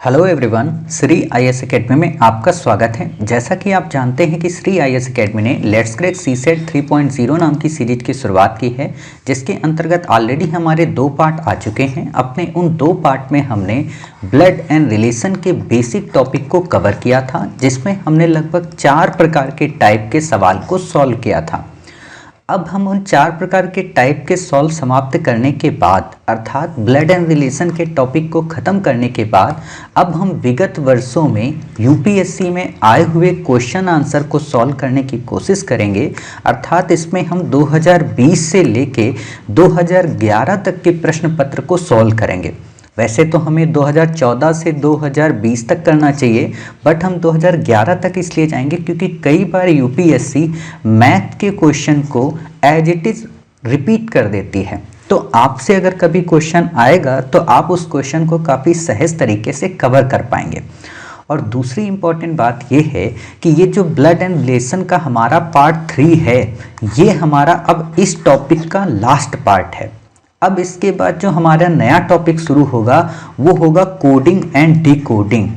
Hello everyone, Shri IAS academy में आपका स्वागत है। जैसा कि आप जानते हैं कि श्री आईएएस एकेडमी ने लेट्स क्रैक सीसेट 3.0 नाम की सीरीज की शुरुआत की है, जिसके अंतर्गत ऑलरेडी हमारे 2 पार्ट आ चुके हैं। अपने उन 2 पार्ट में हमने ब्लड एंड रिलेशन के बेसिक टॉपिक को कवर किया था, जिसमें हमने लगभग 4 प्रकार के टाइप के सवाल को सॉल्व किया था। अब हम उन 4 प्रकार के टाइप के सॉल्व समाप्त करने के बाद, अर्थात ब्लड एंड रिलेशन के टॉपिक को ख़त्म करने के बाद, अब हम विगत वर्षों में यूपीएससी में आए हुए क्वेश्चन आंसर को सॉल्व करने की कोशिश करेंगे। अर्थात इसमें हम 2020 से लेके 2011 तक के प्रश्न पत्र को सॉल्व करेंगे। वैसे तो हमें 2014 से 2020 तक करना चाहिए, बट हम 2011 तक इसलिए जाएंगे क्योंकि कई बार यूपीएससी मैथ के क्वेश्चन को एज इट इज़ रिपीट कर देती है। तो आपसे अगर कभी क्वेश्चन आएगा तो आप उस क्वेश्चन को काफ़ी सहज तरीके से कवर कर पाएंगे। और दूसरी इम्पॉर्टेंट बात ये है कि ये जो ब्लड एंड रिलेशन का हमारा पार्ट 3 है, ये हमारा अब इस टॉपिक का लास्ट पार्ट है। अब इसके बाद जो हमारा नया टॉपिक शुरू होगा वो होगा कोडिंग एंड डिकोडिंग।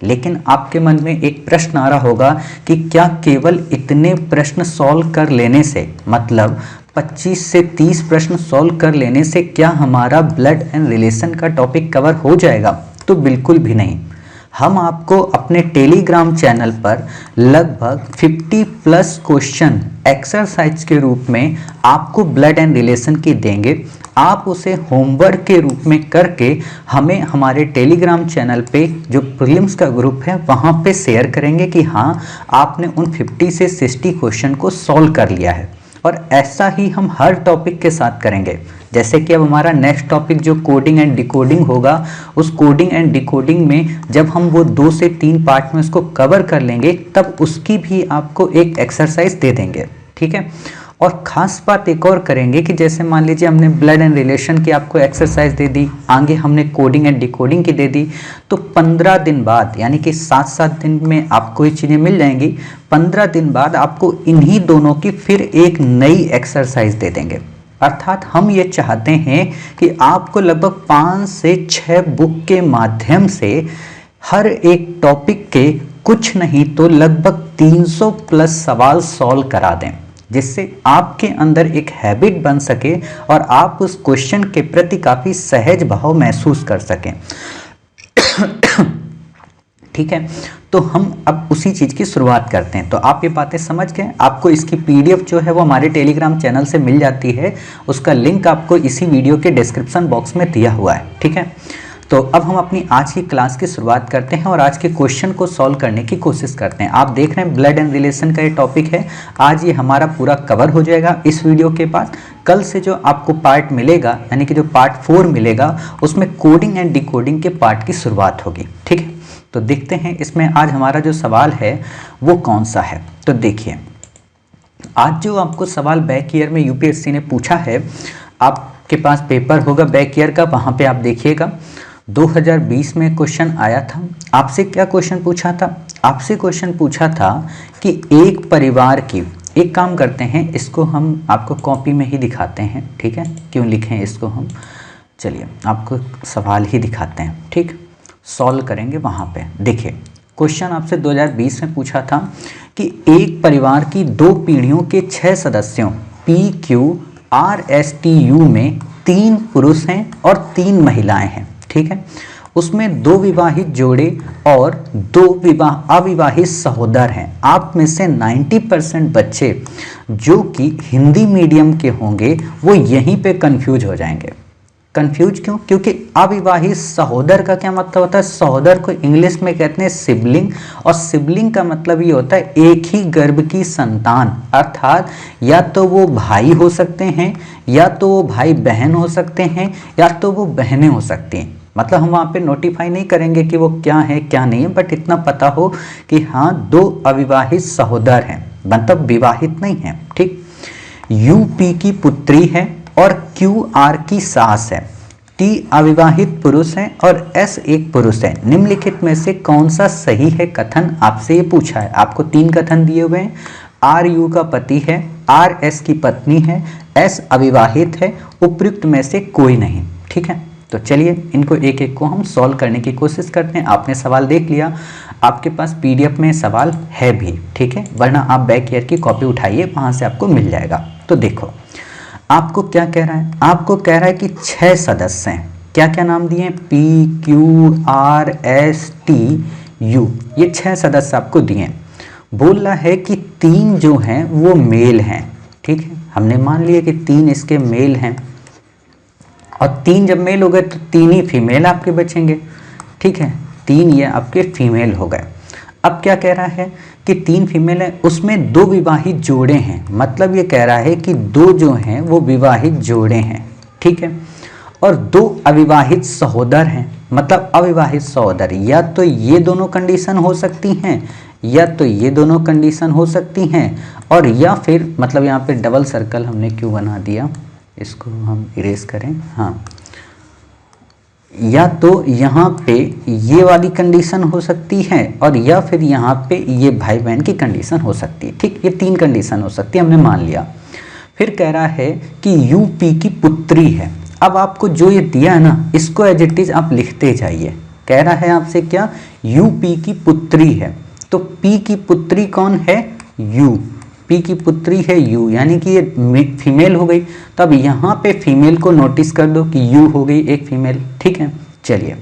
लेकिन आपके मन में एक प्रश्न आ रहा होगा कि क्या केवल इतने प्रश्न सॉल्व कर लेने से, मतलब 25 से 30 प्रश्न सॉल्व कर लेने से क्या हमारा ब्लड एंड रिलेशन का टॉपिक कवर हो जाएगा? तो बिल्कुल भी नहीं। हम आपको अपने टेलीग्राम चैनल पर लगभग 50 प्लस क्वेश्चन एक्सरसाइज के रूप में आपको ब्लड एंड रिलेशन की देंगे। आप उसे होमवर्क के रूप में करके हमें हमारे टेलीग्राम चैनल पे जो प्रीलिम्स का ग्रुप है वहाँ पे शेयर करेंगे कि हाँ, आपने उन 50 से 60 क्वेश्चन को सॉल्व कर लिया है। और ऐसा ही हम हर टॉपिक के साथ करेंगे। जैसे कि अब हमारा नेक्स्ट टॉपिक जो कोडिंग एंड डिकोडिंग होगा, उस कोडिंग एंड डिकोडिंग में जब हम वो 2 से 3 पार्ट में उसको कवर कर लेंगे, तब उसकी भी आपको एक एक्सरसाइज दे देंगे, ठीक है। और ख़ास बात एक और करेंगे कि जैसे मान लीजिए हमने ब्लड एंड रिलेशन की आपको एक्सरसाइज दे दी, आगे हमने कोडिंग एंड डिकोडिंग की दे दी, तो 15 दिन बाद, यानी कि 7-7 दिन में आपको ये चीज़ें मिल जाएंगी। 15 दिन बाद आपको इन्हीं दोनों की फिर एक नई एक्सरसाइज दे देंगे। अर्थात हम ये चाहते हैं कि आपको लगभग 5 से 6 बुक के माध्यम से हर एक टॉपिक के कुछ नहीं तो लगभग 300 प्लस सवाल सॉल्व करा दें, जिससे आपके अंदर एक हैबिट बन सके और आप उस क्वेश्चन के प्रति काफ़ी सहज भाव महसूस कर सकें। ठीक है, तो हम अब उसी चीज़ की शुरुआत करते हैं। तो आप ये बातें समझ गए। आपको इसकी पीडीएफ जो है वो हमारे टेलीग्राम चैनल से मिल जाती है। उसका लिंक आपको इसी वीडियो के डिस्क्रिप्शन बॉक्स में दिया हुआ है, ठीक है। तो अब हम अपनी आज की क्लास की शुरुआत करते हैं और आज के क्वेश्चन को सॉल्व करने की कोशिश करते हैं। आप देख रहे हैं ब्लड एंड रिलेशन का ये टॉपिक है। आज ये हमारा पूरा कवर हो जाएगा इस वीडियो के बाद। कल से जो आपको पार्ट मिलेगा, यानी कि जो पार्ट 4 मिलेगा, उसमें कोडिंग एंड डिकोडिंग के पार्ट की शुरुआत होगी, ठीक है। तो देखते हैं इसमें आज हमारा जो सवाल है वो कौन सा है। तो देखिए, आज जो आपको सवाल बैक ईयर में यूपीएससी ने पूछा है, आपके पास पेपर होगा बैक ईयर का, वहाँ पे आप देखिएगा 2020 में क्वेश्चन आया था। आपसे क्या क्वेश्चन पूछा था? आपसे क्वेश्चन पूछा था कि एक परिवार की, एक काम करते हैं, इसको हम आपको कॉपी में ही दिखाते हैं, ठीक है। क्यों लिखें इसको हम, चलिए आपको सवाल ही दिखाते हैं, ठीक। सॉल्व करेंगे वहाँ पे। देखिए, क्वेश्चन आपसे 2020 में पूछा था कि एक परिवार की 2 पीढ़ियों के 6 सदस्यों PQRSTU में 3 पुरुष हैं और 3 महिलाएं हैं, ठीक है। उसमें 2 विवाहित जोड़े और 2 अविवाहित सहोदर हैं। आप में से 90% बच्चे जो कि हिंदी मीडियम के होंगे वो यहीं पे कंफ्यूज हो जाएंगे। कंफ्यूज क्यों? क्योंकि अविवाहित सहोदर का क्या मतलब होता है? सहोदर को इंग्लिश में कहते हैं सिबलिंग, और सिबलिंग का मतलब ये होता है एक ही गर्भ की संतान। अर्थात या तो वो भाई हो सकते हैं, या तो वो भाई बहन हो सकते हैं, या तो वो बहनें हो सकती हैं। मतलब हम वहाँ पे नोटिफाई नहीं करेंगे कि वो क्या है क्या नहीं है, बट इतना पता हो कि हाँ 2 अविवाहित सहोदर हैं, मतलब विवाहित नहीं है, ठीक। UP की पुत्री है और QR की सास है। T अविवाहित पुरुष है और S एक पुरुष है। निम्नलिखित में से कौन सा सही है कथन आपसे ये पूछा है। आपको 3 कथन दिए हुए हैं। RU का पति है, RS की पत्नी है, S अविवाहित है, उपयुक्त में से कोई नहीं, ठीक है। तो चलिए इनको एक एक को हम सॉल्व करने की कोशिश करते हैं। आपने सवाल देख लिया, आपके पास पीडीएफ में सवाल है भी, ठीक है, वरना आप बैक ईयर की कॉपी उठाइए, वहाँ से आपको मिल जाएगा। तो देखो आपको क्या कह रहा है, आपको कह रहा है कि 6 सदस्य हैं, क्या क्या नाम दिए हैं, P Q R S T U, ये 6 सदस्य आपको दिए हैं। बोल रहा है कि 3 जो हैं वो मेल हैं, ठीक है, हमने मान लिया कि 3 इसके मेल हैं, और 3 जब मेल हो गए तो 3 ही फीमेल आपके बचेंगे, ठीक है, 3 ये आपके फीमेल हो गए। अब क्या कह रहा है कि 3 फीमेल है, उसमें 2 विवाहित जोड़े हैं, मतलब ये कह रहा है कि 2 जो हैं वो विवाहित जोड़े हैं, ठीक है, और 2 अविवाहित सहोदर हैं, मतलब अविवाहित सहोदर, या तो ये दोनों कंडीशन हो सकती हैं या तो ये दोनों कंडीशन हो सकती हैं, और या फिर मतलब यहाँ पे डबल सर्कल हमने क्यों बना दिया, इसको हम इरेज करें, हाँ, या तो यहाँ पे ये वाली कंडीशन हो सकती है और या फिर यहाँ पे ये भाई बहन की कंडीशन हो सकती है, ठीक, ये 3 कंडीशन हो सकती है, हमने मान लिया। फिर कह रहा है कि यूपी की पुत्री है। अब आपको जो ये दिया है ना, इसको एज इट इज आप लिखते जाइए। कह रहा है आपसे क्या, यूपी की पुत्री है, तो पी की पुत्री कौन है, यू, पी की पुत्री है यू, यानी कि ये फीमेल हो गई। तो अब यहाँ पे फीमेल को नोटिस कर दो कि यू हो गई एक फीमेल, ठीक है। चलिए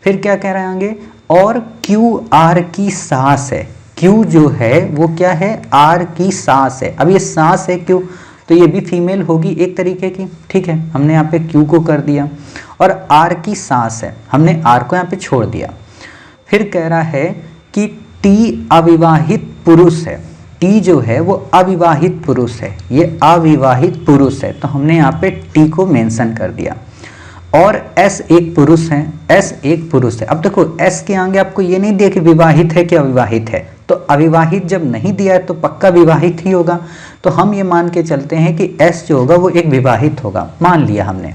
फिर क्या कह रहे हैं आगे, और क्यू आर की सास है, क्यू जो है वो क्या है, आर की सास है। अब ये सास है क्यू, तो ये भी फीमेल होगी एक तरीके की, ठीक है, हमने यहाँ पे क्यू को कर दिया, और आर की सास है, हमने आर को यहाँ पे छोड़ दिया। फिर कह रहा है कि टी अविवाहित पुरुष है, टी जो है वो अविवाहित पुरुष है, ये अविवाहित पुरुष है, तो हमने यहाँ पे टी को मेंशन कर दिया। और एस एक पुरुष है, एस एक पुरुष है। अब देखो एस के आगे आपको ये नहीं दिया कि विवाहित है कि अविवाहित है, तो अविवाहित जब नहीं दिया है तो पक्का विवाहित ही होगा, तो हम ये मान के चलते हैं कि एस जो होगा वो एक विवाहित होगा, मान लिया हमने,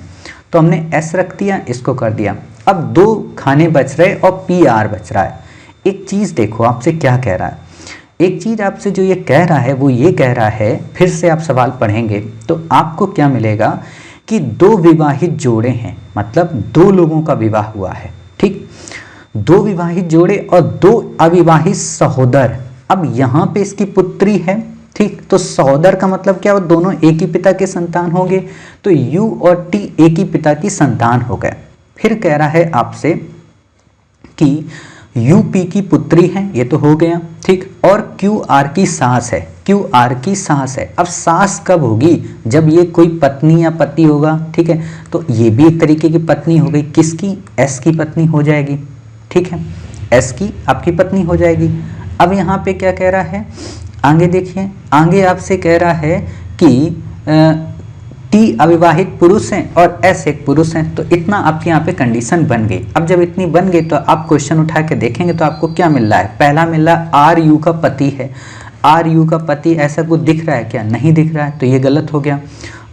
तो हमने एस रख दिया, इसको कर दिया। अब 2 खाने बच रहे और पी आर बच रहा है। एक चीज़ देखो आपसे क्या कह रहा है, एक चीज़ आपसे जो ये कह रहा है वो ये कह रहा है, फिर से आप सवाल पढ़ेंगे तो आपको क्या मिलेगा कि 2 विवाहित जोड़े हैं, मतलब 2 लोगों का विवाह हुआ है, ठीक, 2 विवाहित जोड़े और 2 अविवाहित सहोदर। अब यहाँ पे इसकी पुत्री है, ठीक, तो सहोदर का मतलब क्या, वो दोनों एक ही पिता के संतान होंगे, तो यू और टी एक ही पिता की संतान हो गए। फिर कह रहा है आपसे कि यूपी की पुत्री है, ये तो हो गया, ठीक, और क्यू आर की सास है, क्यू आर की सास है। अब सास कब होगी, जब ये कोई पत्नी या पति होगा, ठीक है, तो ये भी एक तरीके की पत्नी हो गई, किसकी, एस की पत्नी हो जाएगी, ठीक है, एस की आपकी पत्नी हो जाएगी। अब यहाँ पे क्या कह रहा है, आगे देखिए, आगे आपसे कह रहा है कि टी अविवाहित पुरुष हैं और एस एक पुरुष हैं, तो इतना आपके यहाँ पे कंडीशन बन गई। अब जब इतनी बन गई तो आप क्वेश्चन उठा के देखेंगे तो आपको क्या मिल रहा है, पहला मिल रहा है आर यू का पति है, आर यू का पति ऐसा कुछ दिख रहा है क्या, नहीं दिख रहा है, तो ये गलत हो गया।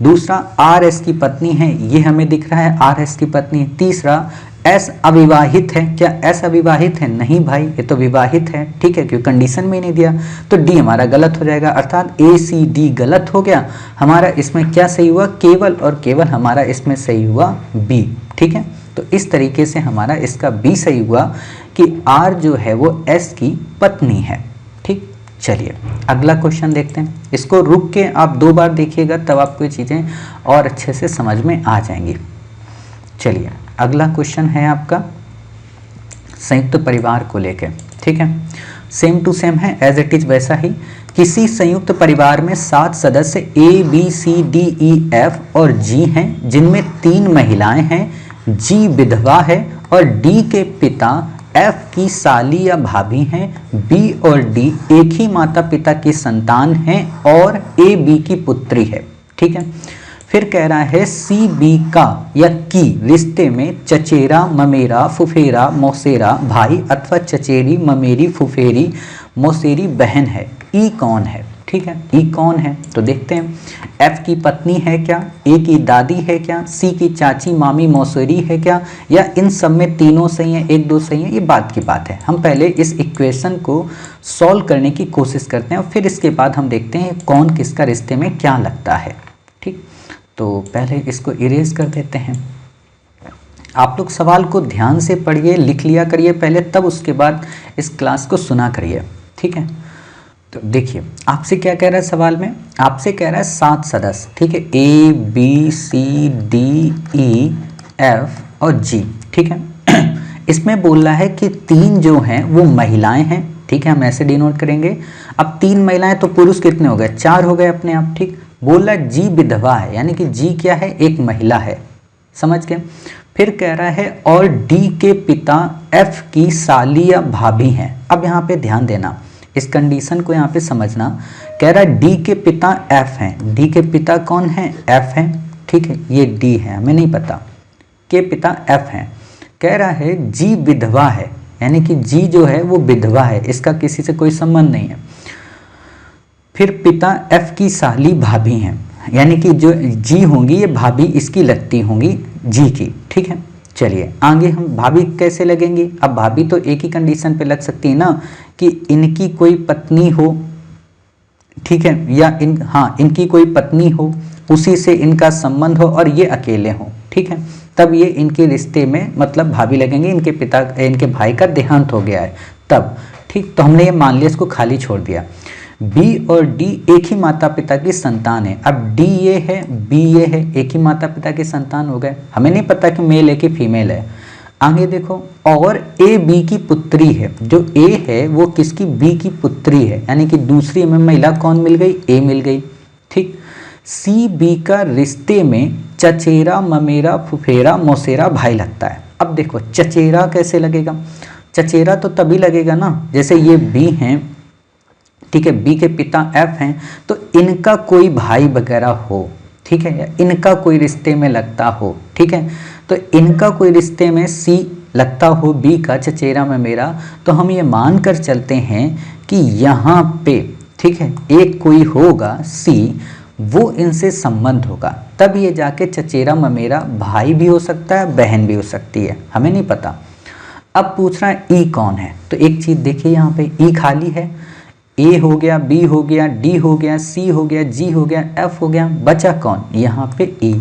दूसरा आर एस की पत्नी है, ये हमें दिख रहा है आर एस की पत्नी। तीसरा एस अविवाहित है, क्या एस अविवाहित है, नहीं भाई ये तो विवाहित है, ठीक है, क्योंकि कंडीशन में नहीं दिया, तो डी हमारा गलत हो जाएगा, अर्थात ए सी डी गलत हो गया। हमारा इसमें क्या सही हुआ, केवल और केवल हमारा इसमें सही हुआ बी, ठीक है। तो इस तरीके से हमारा इसका बी सही हुआ कि आर जो है वो एस की पत्नी है, ठीक। चलिए अगला क्वेश्चन देखते हैं, इसको रुक के आप 2 बार देखिएगा तब आपको ये चीज़ें और अच्छे से समझ में आ जाएंगी। चलिए अगला क्वेश्चन है आपका संयुक्त परिवार को लेके, ठीक है, सेम टू सेम है, एज इट इज वैसा ही। किसी संयुक्त परिवार में 7 सदस्य A B C D E F और जी हैं, जिनमें 3 महिलाएं हैं, जी विधवा है और डी के पिता एफ की साली या भाभी हैं, बी और डी एक ही माता पिता की संतान हैं और ए बी की पुत्री है, ठीक है। फिर कह रहा है सी बी का या की रिश्ते में चचेरा ममेरा फुफेरा मौसेरा भाई अथवा चचेरी ममेरी फुफेरी मौसेरी बहन है, ई कौन है, ठीक है, ई कौन है, तो देखते हैं। एफ की पत्नी है क्या, ए की दादी है क्या, सी की चाची मामी मौसेरी है क्या, या इन सब में तीनों सही हैं, 1-2 सही हैं, ये बात की बात है। हम पहले इस इक्वेशन को सॉल्व करने की कोशिश करते हैं और फिर इसके बाद हम देखते हैं कौन किसका रिश्ते में क्या लगता है, ठीक। तो पहले इसको इरेज कर देते हैं। आप लोग सवाल को ध्यान से पढ़िए, लिख लिया करिए पहले, तब उसके बाद इस क्लास को सुना करिए, ठीक है। तो देखिए आपसे क्या कह रहा है सवाल में, आपसे कह रहा है 7 सदस्य, ठीक है, A B C D E F और G, ठीक है। इसमें बोल रहा है कि 3 जो हैं वो महिलाएं हैं, ठीक है, हम ऐसे डिनोट करेंगे। अब 3 महिलाएं तो पुरुष कितने हो गए, 4 हो गए अपने आप, ठीक। बोल रहा है G विधवा है, यानी कि G क्या है, एक महिला है, समझ गए। फिर कह रहा है और D के पिता F की साली या भाभी हैं। अब यहाँ पे ध्यान देना, इस कंडीशन को यहाँ पे समझना। कह रहा है D के पिता F हैं, D के पिता कौन है, F हैं, ठीक है, ये D है, हमें नहीं पता, के पिता F हैं। कह रहा है G विधवा है, यानी कि G जो है वो विधवा है, इसका किसी से कोई संबंध नहीं है। फिर पिता F की साली भाभी हैं, यानी कि जो G होंगी ये भाभी इसकी लगती होंगी G की, ठीक है। चलिए आगे हम भाभी कैसे लगेंगी। अब भाभी तो एक ही कंडीशन पे लग सकती है ना, कि इनकी कोई पत्नी हो, ठीक है, या इनकी कोई पत्नी हो, उसी से इनका संबंध हो और ये अकेले हों, ठीक है, तब ये इनके रिश्ते में मतलब भाभी लगेंगे। इनके भाई का देहांत हो गया है तब, ठीक। तो हमने ये मान लिया, इसको खाली छोड़ दिया। B और D एक ही माता पिता की संतान है। अब D ये है, B ये है, एक ही माता पिता की संतान हो गए। हमें नहीं पता कि मेल है कि फीमेल है। आगे देखो, और A B की पुत्री है। जो A है वो किसकी, B की पुत्री है, यानी कि दूसरी में महिला कौन मिल गई, A मिल गई, ठीक। C B का रिश्ते में चचेरा ममेरा फुफेरा मौसेरा भाई लगता है। अब देखो चचेरा कैसे लगेगा, चचेरा तो तभी लगेगा ना जैसे ये B हैं, ठीक है, B के पिता F हैं, तो इनका कोई भाई वगैरह हो, ठीक है, या इनका कोई रिश्ते में लगता हो, ठीक है। तो इनका कोई रिश्ते में C लगता हो B का, चचेरा में मेरा, तो हम ये मान कर चलते हैं कि यहाँ पे, ठीक है, एक कोई होगा C, वो इनसे संबंध होगा, तब ये जाके चचेरा में मेरा भाई भी हो सकता है, बहन भी हो सकती है, हमें नहीं पता। अब पूछ रहा है E कौन है, तो एक चीज़ देखिए यहाँ पे E खाली है, A हो गया, B हो गया, D हो गया, C हो गया, G हो गया, F हो गया, बचा कौन, यहाँ पे E,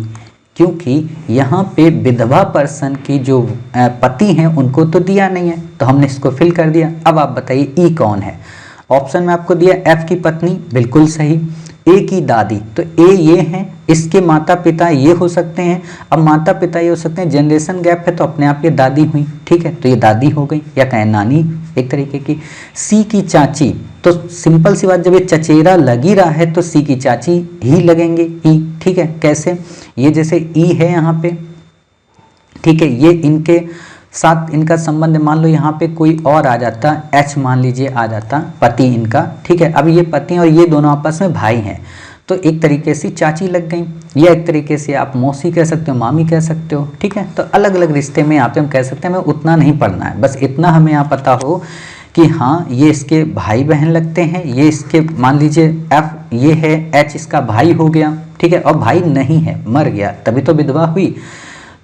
क्योंकि यहाँ पे विधवा पर्सन की जो पति हैं उनको तो दिया नहीं है, तो हमने इसको फिल कर दिया। अब आप बताइए E कौन है। ऑप्शन में आपको दिया F की पत्नी, बिल्कुल सही। A की दादी, तो A ये हैं, इसके माता पिता ये हो सकते हैं। अब माता पिता ये हो सकते हैं, जनरेशन गैप है तो अपने आप ये दादी हुई, ठीक है, तो ये दादी हो गई, या कहें नानी एक तरीके की। C की चाची, तो सिंपल सी बात, जब ये चचेरा लग ही रहा है तो C की चाची ही लगेंगे E, ठीक है। कैसे, ये जैसे E है यहाँ पे, ठीक है, ये इनके साथ इनका संबंध, मान लो यहाँ पे कोई और आ जाता, H मान लीजिए आ जाता, पति इनका, ठीक है। अब ये पति और ये दोनों आपस में भाई हैं, तो एक तरीके से चाची लग गई, या एक तरीके से आप मौसी कह सकते हो, मामी कह सकते हो, ठीक है। तो अलग अलग रिश्ते में यहाँ पे हम कह सकते हैं, हमें उतना नहीं पढ़ना है, बस इतना हमें यहाँ पता हो कि हाँ ये इसके भाई बहन लगते हैं, ये इसके मान लीजिए F ये है, H इसका भाई हो गया, ठीक है, और भाई नहीं है, मर गया, तभी तो विधवा हुई,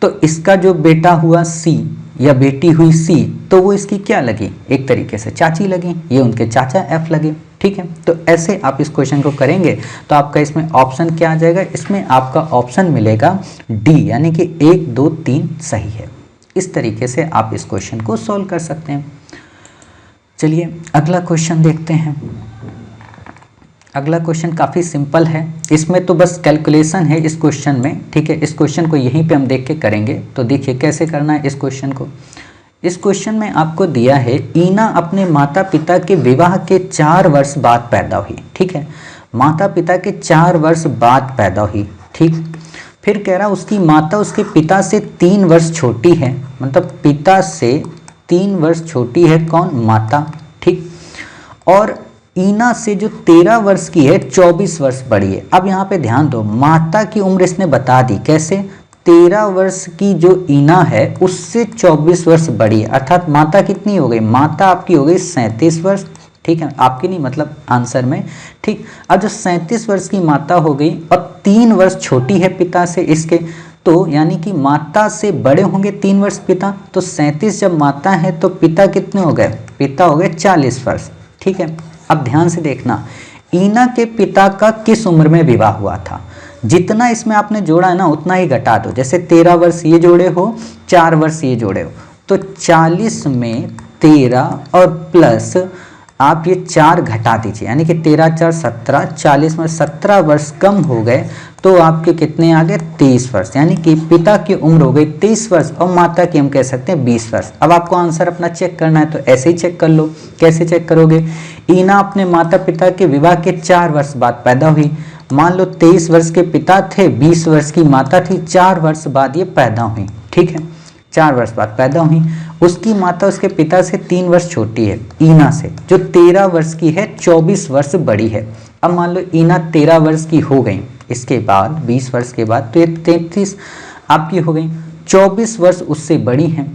तो इसका जो बेटा हुआ C या बेटी हुई C, तो वो इसकी क्या लगी, एक तरीके से चाची लगी, ये उनके चाचा F लगे, ठीक है। तो ऐसे आप इस क्वेश्चन को करेंगे तो आपका इसमें ऑप्शन क्या आ जाएगा, इसमें आपका ऑप्शन मिलेगा D, यानी कि 1 2 3 सही है। इस तरीके से आप इस क्वेश्चन को सॉल्व कर सकते हैं। चलिए अगला क्वेश्चन देखते हैं। अगला क्वेश्चन काफ़ी सिंपल है, इसमें तो बस कैलकुलेशन है इस क्वेश्चन में, ठीक है। इस क्वेश्चन को यहीं पे हम देख के करेंगे, तो देखिए कैसे करना है इस क्वेश्चन को। इस क्वेश्चन में आपको दिया है ईना अपने माता पिता के विवाह के 4 वर्ष बाद पैदा हुई, ठीक है, माता पिता के 4 वर्ष बाद पैदा हुई, ठीक। फिर कह रहा उसकी माता उसके पिता से 3 वर्ष छोटी है, मतलब पिता से 3 वर्ष छोटी है कौन, माता, ठीक। और ईना से जो 13 वर्ष की है 24 वर्ष बड़ी है। अब यहाँ पे ध्यान दो, माता की उम्र इसने बता दी, कैसे, 13 वर्ष की जो ईना है उससे 24 वर्ष बड़ी है, अर्थात माता कितनी हो गई, माता आपकी हो गई 37 वर्ष, ठीक है, आपकी नहीं मतलब आंसर में, ठीक। अब जो 37 वर्ष की माता हो गई और 3 वर्ष छोटी है पिता से इसके, तो यानी कि माता से बड़े होंगे 3 वर्ष पिता, तो 37 जब माता है तो पिता कितने हो गए, पिता हो गए 40 वर्ष, ठीक है। अब ध्यान से देखना, ईना के पिता का किस उम्र में विवाह हुआ था। जितना इसमें आपने जोड़ा है ना उतना ही घटा दो। जैसे 13 वर्ष ये जोड़े हो, 4 वर्ष ये जोड़े हो, तो 40 में 13 और प्लस आप ये 4 घटा दीजिए, यानी कि 13 4 17, 40 में 17 वर्ष कम हो गए तो आपके कितने आ गए 23 वर्ष, यानी कि पिता की उम्र हो गई 23 वर्ष और माता की हम कह सकते हैं 20 वर्ष। अब आपको आंसर अपना चेक करना है तो ऐसे ही चेक कर लो। कैसे चेक करोगे? ईना अपने माता पिता के विवाह के 4 वर्ष बाद पैदा हुई। मान लो 23 वर्ष के पिता थे, 20 वर्ष की माता थी, 4 वर्ष बाद ये पैदा हुई। ठीक है, 4 वर्ष बाद पैदा हुई। उसकी माता उसके पिता से 3 वर्ष छोटी है, ईना से, जो 13 वर्ष की है, 24 वर्ष बड़ी है। अब मान लो ईना 13 वर्ष की हो गई, इसके बाद 20 वर्ष के बाद तो ये 33 आपकी हो गई, 24 वर्ष उससे बड़ी हैं।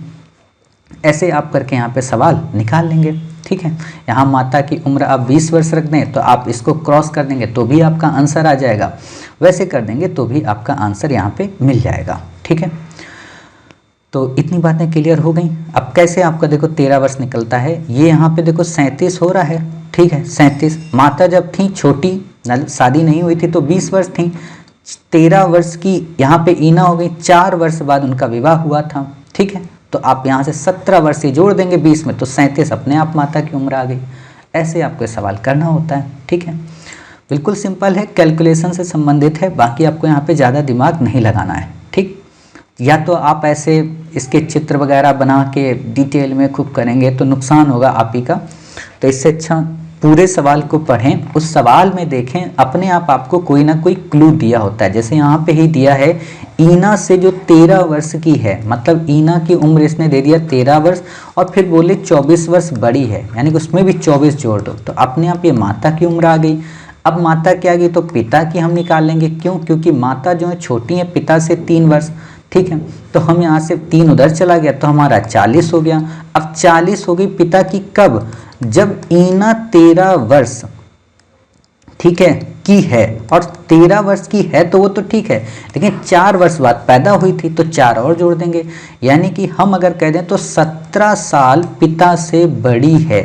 ऐसे आप करके यहाँ पे सवाल निकाल लेंगे। ठीक है, यहाँ माता की उम्र आप 20 वर्ष रख दें तो आप इसको क्रॉस कर देंगे तो भी आपका आंसर आ जाएगा, वैसे कर देंगे तो भी आपका आंसर यहाँ पे मिल जाएगा। ठीक है, तो इतनी बातें क्लियर हो गई। अब कैसे आपका देखो 13 वर्ष निकलता है, ये यहाँ पे देखो 37 हो रहा है। ठीक है, 37, माता जब थी छोटी, शादी नहीं हुई थी तो 20 वर्ष थी, 13 वर्ष की यहाँ पे ईना हो गई, 4 वर्ष बाद उनका विवाह हुआ था। ठीक है, तो आप यहाँ से 17 वर्ष से जोड़ देंगे 20 में तो 37 अपने आप माता की उम्र आ गई। ऐसे आपको सवाल करना होता है। ठीक है, बिल्कुल सिंपल है, कैलकुलेशन से संबंधित है, बाकी आपको यहाँ पे ज़्यादा दिमाग नहीं लगाना है। ठीक, या तो आप ऐसे इसके चित्र वगैरह बना के डिटेल में खूब करेंगे तो नुकसान होगा आप ही का, तो इससे अच्छा पूरे सवाल को पढ़ें, उस सवाल में देखें, अपने आप आपको कोई ना कोई क्लू दिया होता है। जैसे यहाँ पे ही दिया है ईना से जो 13 वर्ष की है, मतलब ईना की उम्र इसने दे दिया 13 वर्ष और फिर बोले 24 वर्ष बड़ी है, यानी कि उसमें भी 24 जोड़ दो तो अपने आप ये माता की उम्र आ गई। अब माता की आ गई तो पिता की हम निकाल लेंगे, क्यों? क्योंकि माता जो है छोटी है पिता से 3 वर्ष। ठीक है, तो हम यहाँ से 3 उधर चला गया तो हमारा 40 हो गया। अब 40 हो गई पिता की कब? जब ईना 13 वर्ष, ठीक है, की है, और 13 वर्ष की है तो वो तो ठीक है, लेकिन 4 वर्ष बाद पैदा हुई थी तो 4 और जोड़ देंगे, यानी कि हम अगर कह दें तो 17 साल पिता से बड़ी है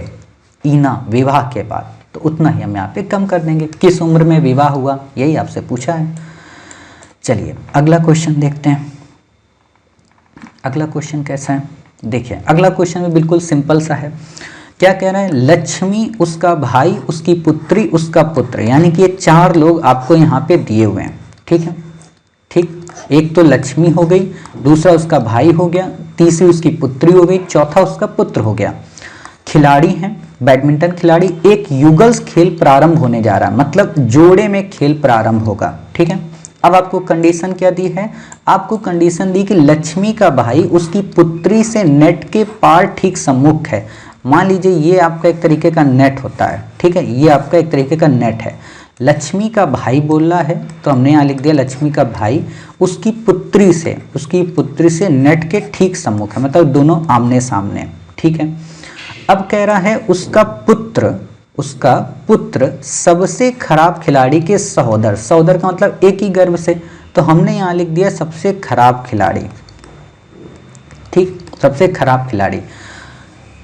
ईना विवाह के बाद, तो उतना ही हम यहाँ पे कम कर देंगे। किस उम्र में विवाह हुआ यही आपसे पूछा है। चलिए अगला क्वेश्चन देखते हैं। अगला क्वेश्चन कैसा है देखिए, अगला क्वेश्चन भी बिल्कुल सिंपल सा है। क्या कह रहा है? लक्ष्मी, उसका भाई, उसकी पुत्री, उसका पुत्र, यानी कि ये 4 लोग आपको यहाँ पे दिए हुए हैं। ठीक है, ठीक, एक तो लक्ष्मी हो गई, दूसरा उसका भाई हो गया, तीसरी उसकी पुत्री हो गई, चौथा उसका पुत्र हो गया। खिलाड़ी हैं, बैडमिंटन खिलाड़ी। एक युगल्स खेल प्रारंभ होने जा रहा है, मतलब जोड़े में खेल प्रारंभ होगा। ठीक है, अब आपको कंडीशन क्या दी है? आपको कंडीशन दी कि लक्ष्मी का भाई उसकी पुत्री से नेट के पार ठीक सम्मुख है। मान लीजिए ये आपका एक तरीके का नेट होता है। ठीक है, ये आपका एक तरीके का नेट है। लक्ष्मी का भाई बोल रहा है तो हमने यहाँ लिख दिया लक्ष्मी का भाई उसकी पुत्री से नेट के ठीक सम्मुख है, मतलब दोनों आमने सामने। ठीक है, अब कह रहा है उसका पुत्र सबसे खराब खिलाड़ी के सहोदर का मतलब एक ही गर्भ से, तो हमने यहाँ लिख दिया सबसे खराब खिलाड़ी। ठीक, सबसे खराब खिलाड़ी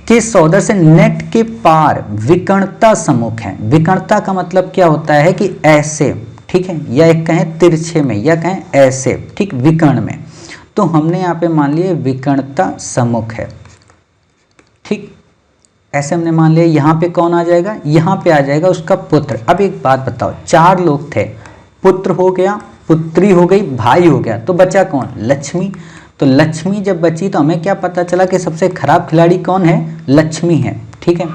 के सहोदर से नेट के पार विकर्णता सम्मुख है। विकर्णता का मतलब क्या होता है कि ऐसे, ठीक है, या एक कहें तिरछे में या कहें ऐसे, ठीक, विकर्ण में, तो हमने यहाँ पे मान लिया विकर्णता सम्मुख है। ठीक, ऐसे हमने मान लिया। यहाँ पे कौन आ जाएगा? यहाँ पे आ जाएगा उसका पुत्र। अब एक बात बताओ, 4 लोग थे, पुत्र हो गया, पुत्री हो गई, भाई हो गया, तो बचा कौन? लक्ष्मी। तो लक्ष्मी जब बची तो हमें क्या पता चला कि सबसे खराब खिलाड़ी कौन है? लक्ष्मी है। ठीक है,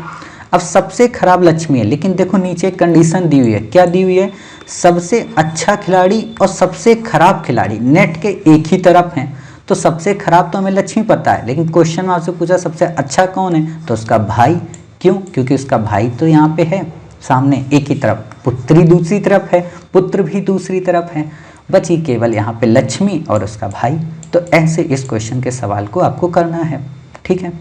अब सबसे खराब लक्ष्मी है, लेकिन देखो नीचे कंडीशन दी हुई है। क्या दी हुई है? सबसे अच्छा खिलाड़ी और सबसे खराब खिलाड़ी नेट के एक ही तरफ हैं, तो सबसे खराब तो हमें लक्ष्मी पता है, लेकिन क्वेश्चन में आपसे पूछा सबसे अच्छा कौन है, तो उसका भाई। क्यों? क्योंकि उसका भाई तो यहाँ पे है सामने एक ही तरफ, पुत्री दूसरी तरफ है, पुत्र भी दूसरी तरफ है, बची केवल यहाँ पे लक्ष्मी और उसका भाई। तो ऐसे इस क्वेश्चन के सवाल को आपको करना है। ठीक है,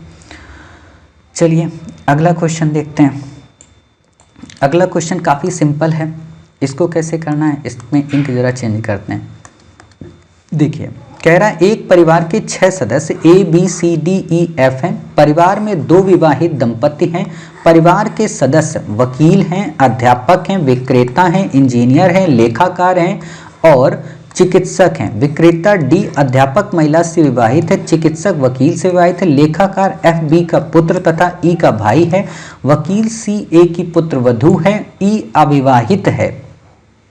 चलिए अगला क्वेश्चन देखते हैं। अगला क्वेश्चन काफ़ी सिंपल है, इसको कैसे करना है, इसमें इंक जरा चेंज करते हैं। देखिए कह रहा है एक परिवार के 6 सदस्य ABCDEF हैं। परिवार में 2 विवाहित दंपति हैं। परिवार के सदस्य वकील हैं, अध्यापक हैं, विक्रेता हैं, इंजीनियर हैं, लेखाकार हैं और चिकित्सक हैं। विक्रेता डी अध्यापक महिला से विवाहित है, चिकित्सक वकील से विवाहित है, लेखाकार एफ बी का पुत्र तथा ई का भाई है, वकील सी ए की पुत्र वधू है, ई अविवाहित है।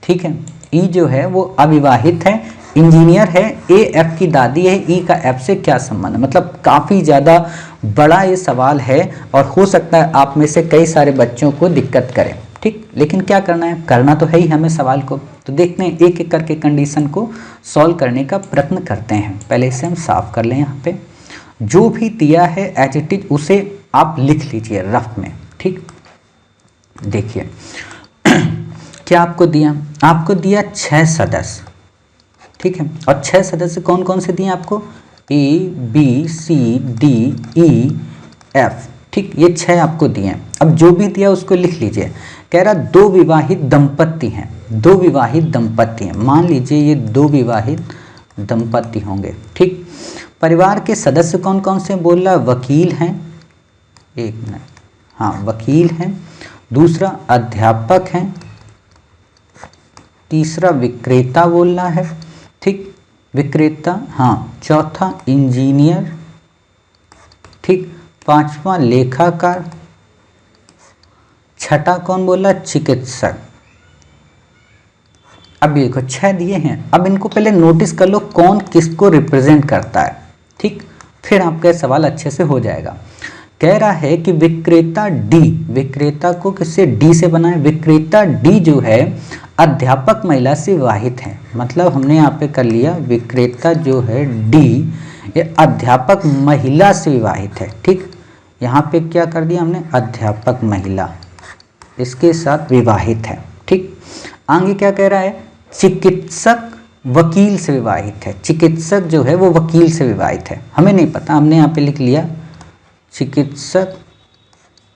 ठीक है, ई जो है वो अविवाहित है, इंजीनियर है, ए एफ की दादी है, ई का एफ से क्या संबंध है। मतलब काफ़ी ज़्यादा बड़ा ये सवाल है और हो सकता है आप में से कई सारे बच्चों को दिक्कत करे। ठीक, लेकिन क्या करना है, करना तो है ही हमें सवाल को। तो देखते हैं एक एक करके कंडीशन को सॉल्व करने का प्रयत्न करते हैं। पहले इसे हम साफ कर लें। यहाँ पे जो भी दिया है एज इट इज उसे आप लिख लीजिए रफ में। ठीक, देखिए क्या आपको दिया, आपको दिया 6 सदस्य। ठीक है, और 6 सदस्य कौन कौन से दिए आपको, A B C D E F. ठीक, ये 6 आपको दिए हैं। अब जो भी दिया उसको लिख लीजिए। कह रहा 2 विवाहित दंपत्ति हैं, 2 विवाहित दंपत्ति हैं, मान लीजिए ये 2 विवाहित दंपत्ति होंगे। ठीक, परिवार के सदस्य कौन कौन से बोल रहा है, वकील हैं, एक मिनट, हाँ वकील हैं, दूसरा अध्यापक हैं, तीसरा विक्रेता बोल रहा है। ठीक, विक्रेता, हाँ, चौथा इंजीनियर, ठीक, पांचवा लेखाकार, छठा कौन बोला, चिकित्सक। अब देखो 6 दिए हैं, अब इनको पहले नोटिस कर लो कौन किसको रिप्रेजेंट करता है। ठीक, फिर आपका सवाल अच्छे से हो जाएगा। कह रहा है कि विक्रेता डी, विक्रेता को किससे, डी से बनाए। विक्रेता डी जो है अध्यापक महिला से विवाहित है, मतलब हमने यहाँ पे कर लिया विक्रेता जो है डी ये अध्यापक महिला से विवाहित है। ठीक, यहाँ पे क्या कर दिया हमने, अध्यापक महिला इसके साथ विवाहित है। ठीक, आगे क्या कह रहा है, चिकित्सक वकील से विवाहित है, चिकित्सक जो है वो वकील से विवाहित है। हमें नहीं पता, हमने यहाँ पे लिख लिया चिकित्सक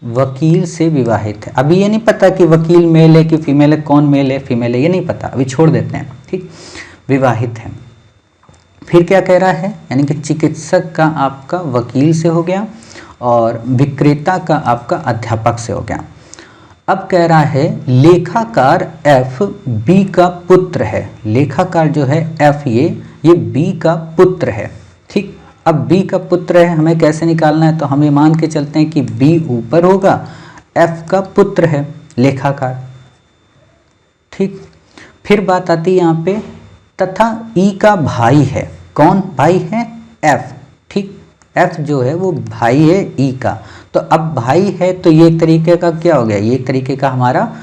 वकील से विवाहित है। अभी ये नहीं पता कि वकील मेल है कि फीमेल है, कौन मेल है फीमेल है ये नहीं पता, अभी छोड़ देते हैं। ठीक, विवाहित है। फिर क्या कह रहा है, यानी कि चिकित्सक का आपका वकील से हो गया और विक्रेता का आपका अध्यापक से हो गया। अब कह रहा है लेखाकार एफ बी का पुत्र है, लेखाकार जो है एफ ये बी का पुत्र है। ठीक, अब बी का पुत्र है, हमें कैसे निकालना है, तो हम ये मान के चलते हैं कि बी ऊपर होगा, एफ का पुत्र है लेखाकार। ठीक, फिर बात आती है यहाँ पे, तथा ई का भाई है, कौन भाई है, एफ। ठीक, एफ जो है वो भाई है ई का, तो अब भाई है तो ये एक तरीके का क्या हो गया, ये एक तरीके का हमारा